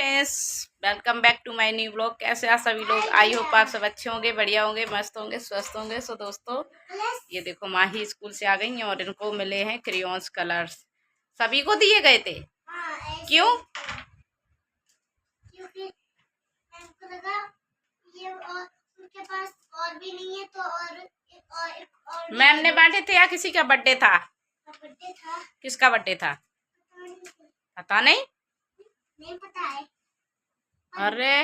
Friends, welcome back to my new blog. कैसे आप सभी लोग? आई होप आप सब अच्छे होंगे, बढ़िया होंगे, मस्त होंगे, स्वस्थ होंगे। सो दोस्तों, ये देखो माही स्कूल से आ गई हैं और इनको मिले हैं क्रेयॉन्स कलर्स। सभी को दिए गए थे। क्यों? क्योंकि उनको लगा ये और उनके पास और भी नहीं है तो और मैम ने बांटे थे या किसी का बर्थडे था? बर्थडे था। किसका बर्थडे था? पता नहीं। नहीं पता है। अरे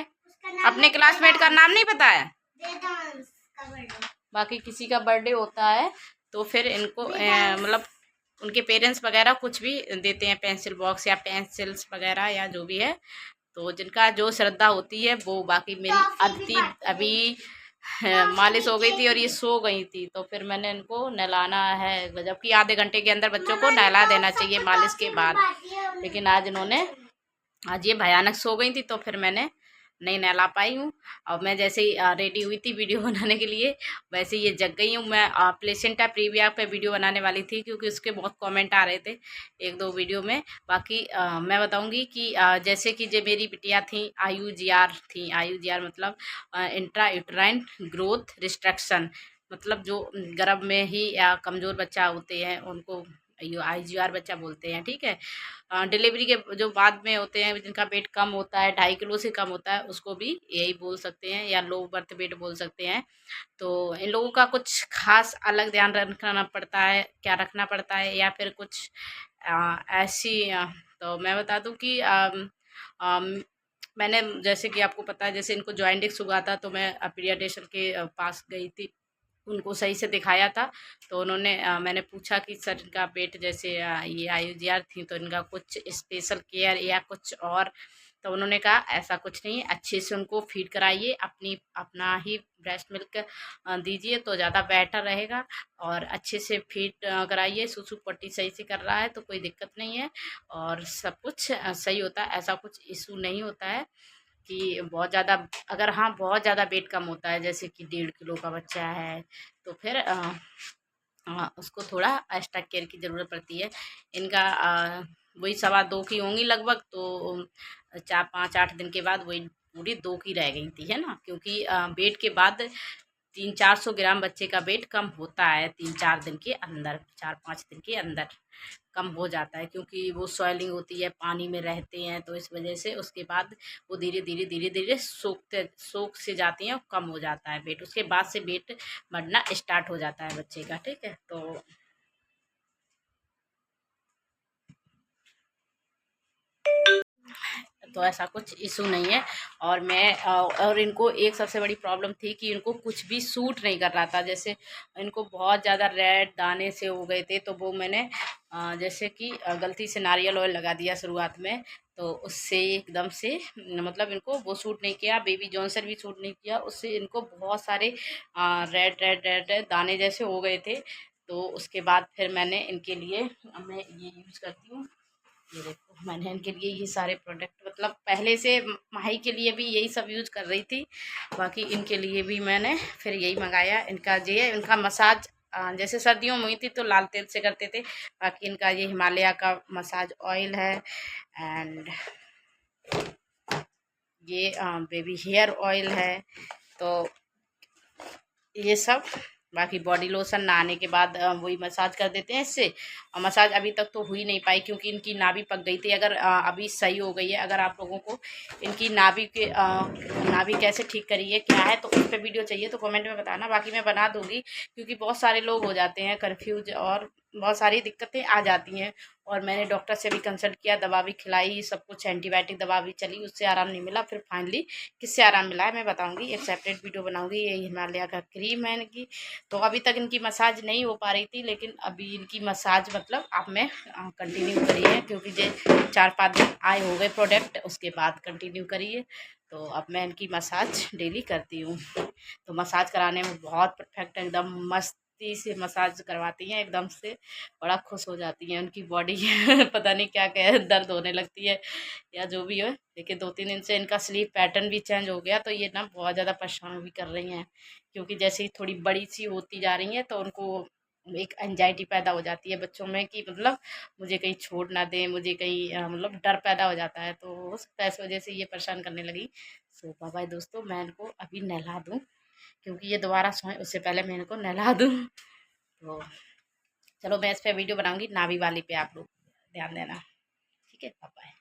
अपने क्लासमेट का नाम नहीं पता है? वेदांश का बर्थडे। बाकी किसी का बर्थडे होता है तो फिर इनको मतलब उनके पेरेंट्स वगैरह कुछ भी देते हैं, पेंसिल बॉक्स या पेंसिल्स वगैरह या जो भी है, तो जिनका जो श्रद्धा होती है वो। बाकी मेरी अदिति अभी मालिश हो गई थी और ये सो गई थी, तो फिर मैंने इनको नहलाना है, जबकि आधे घंटे के अंदर बच्चों को नहला देना चाहिए मालिश के बाद। लेकिन आज ये भयानक सो गई थी तो फिर मैंने नहीं नहला पाई हूँ। और मैं जैसे ही रेडी हुई थी वीडियो बनाने के लिए, वैसे ये जग गई हूँ। मैं प्लेसेंटा प्रीविया पे वीडियो बनाने वाली थी क्योंकि उसके बहुत कमेंट आ रहे थे एक दो वीडियो में। बाकी मैं बताऊंगी कि जैसे कि जो मेरी बिटिया थी IUGR थी। IUGR मतलब इंट्रा यूट्राइन ग्रोथ रिस्ट्रक्शन, मतलब जो गर्भ में ही या कमज़ोर बच्चा होते हैं उनको IUGR बच्चा बोलते हैं। ठीक है, डिलीवरी के जो बाद में होते हैं जिनका वेट कम होता है, 2.5 किलो से कम होता है, उसको भी यही बोल सकते हैं या लो बर्थ वेट बोल सकते हैं। तो इन लोगों का कुछ खास अलग ध्यान रखना पड़ता है, क्या रखना पड़ता है या फिर कुछ ऐसी तो मैं बता दूं कि मैंने, जैसे कि आपको पता है, जैसे इनको जॉइंडिक्स हुआ था तो मैं पीडियाट्रिशियन के पास गई थी, उनको सही से दिखाया था। तो उन्होंने मैंने पूछा कि सर इनका पेट जैसे ये IUGR थी तो इनका कुछ स्पेशल केयर या कुछ और? तो उन्होंने कहा ऐसा कुछ नहीं है, अच्छे से उनको फीड कराइए, अपना ही ब्रेस्ट मिल्क दीजिए तो ज़्यादा बेटर रहेगा। और अच्छे से फीड कराइए, सुसु पट्टी सही से कर रहा है तो कोई दिक्कत नहीं है और सब कुछ सही होता है, ऐसा कुछ इशू नहीं होता है कि बहुत ज़्यादा। अगर हाँ बहुत ज़्यादा वेट कम होता है, जैसे कि 1.5 किलो का बच्चा है, तो फिर उसको थोड़ा एक्स्ट्रा केयर की ज़रूरत पड़ती है। इनका वही 2.25 की होंगी लगभग, तो 4-5-8 दिन के बाद वही पूरी 2 की रह गई थी, है ना, क्योंकि वेट के बाद 300-400 ग्राम बच्चे का वेट कम होता है 3-4 दिन के अंदर, 4-5 दिन के अंदर कम हो जाता है, क्योंकि वो सॉइलिंग होती है, पानी में रहते हैं, तो इस वजह से उसके बाद वो धीरे धीरे धीरे धीरे सोख से जाती हैं और कम हो जाता है वेट। उसके बाद से वेट बढ़ना स्टार्ट हो जाता है बच्चे का। ठीक है, तो ऐसा कुछ इशू नहीं है। और और इनको एक सबसे बड़ी प्रॉब्लम थी कि इनको कुछ भी सूट नहीं कर रहा था। जैसे इनको बहुत ज़्यादा रेड दाने से हो गए थे, तो वो मैंने जैसे कि गलती से नारियल ऑयल लगा दिया शुरुआत में, तो उससे एकदम से मतलब इनको वो सूट नहीं किया, बेबी जॉनसन भी सूट नहीं किया, उससे इनको बहुत सारे रेड रेड रेड रेड दाने जैसे हो गए थे। तो उसके बाद फिर मैंने इनके लिए मैं ये यूज़ करती हूँ। ये देखो मैंने इनके लिए ये सारे प्रोडक्ट, मतलब पहले से माही के लिए भी यही सब यूज कर रही थी, बाकी इनके लिए भी मैंने फिर यही मंगाया। इनका ये इनका मसाज जैसे सर्दियों में हुई थी तो लाल तेल से करते थे, बाकी इनका ये हिमालय का मसाज ऑयल है। एंड ये बेबी हेयर ऑयल है। तो ये सब, बाकी बॉडी लोशन नहाने के बाद वही मसाज कर देते हैं इससे। और मसाज अभी तक तो हुई नहीं पाई क्योंकि इनकी नाभि पक गई थी। अगर अभी सही हो गई है, अगर आप लोगों को इनकी नाभि कैसे ठीक करी है क्या है तो उस पर वीडियो चाहिए तो कमेंट में बताना, बाकी मैं बना दूंगी, क्योंकि बहुत सारे लोग हो जाते हैं कन्फ्यूज और बहुत सारी दिक्कतें आ जाती हैं। और मैंने डॉक्टर से भी कंसल्ट किया, दवा भी खिलाई, सब कुछ एंटीबायोटिक दवा भी चली, उससे आराम नहीं मिला। फिर फाइनली किससे आराम मिला है मैं बताऊंगी, एक सेपरेट वीडियो बनाऊंगी। ये हिमालय का क्रीम है इनकी। तो अभी तक इनकी मसाज नहीं हो पा रही थी, लेकिन अभी इनकी मसाज मतलब अब मैं कंटिन्यू करी है, क्योंकि जो 4-5 दिन आए हो गए प्रोडक्ट, उसके बाद कंटिन्यू करिए। तो अब मैं इनकी मसाज डेली करती हूँ। तो मसाज कराने में बहुत परफेक्ट, एकदम मस्ती से मसाज करवाती हैं, एकदम से बड़ा खुश हो जाती हैं। उनकी बॉडी पता नहीं क्या क्या दर्द होने लगती है या जो भी हो। लेकिन 2-3 दिन से इनका स्लीप पैटर्न भी चेंज हो गया, तो ये ना बहुत ज़्यादा परेशान भी कर रही हैं, क्योंकि जैसे ही थोड़ी बड़ी सी होती जा रही हैं तो उनको एक एंजाइटी पैदा हो जाती है बच्चों में कि मतलब मुझे कहीं छोड़ ना दें, मुझे कहीं मतलब डर पैदा हो जाता है, तो हो सकता है इस वजह से ये परेशान करने लगी। सो बाय बाय दोस्तों, मैं इनको अभी नहला दूँ क्योंकि ये दोबारा सोए उससे पहले मैं इनको नहला दूँ। तो चलो मैं इस पर वीडियो बनाऊँगी नाभी वाली पे, आप लोग ध्यान देना। ठीक है, बाय बाय।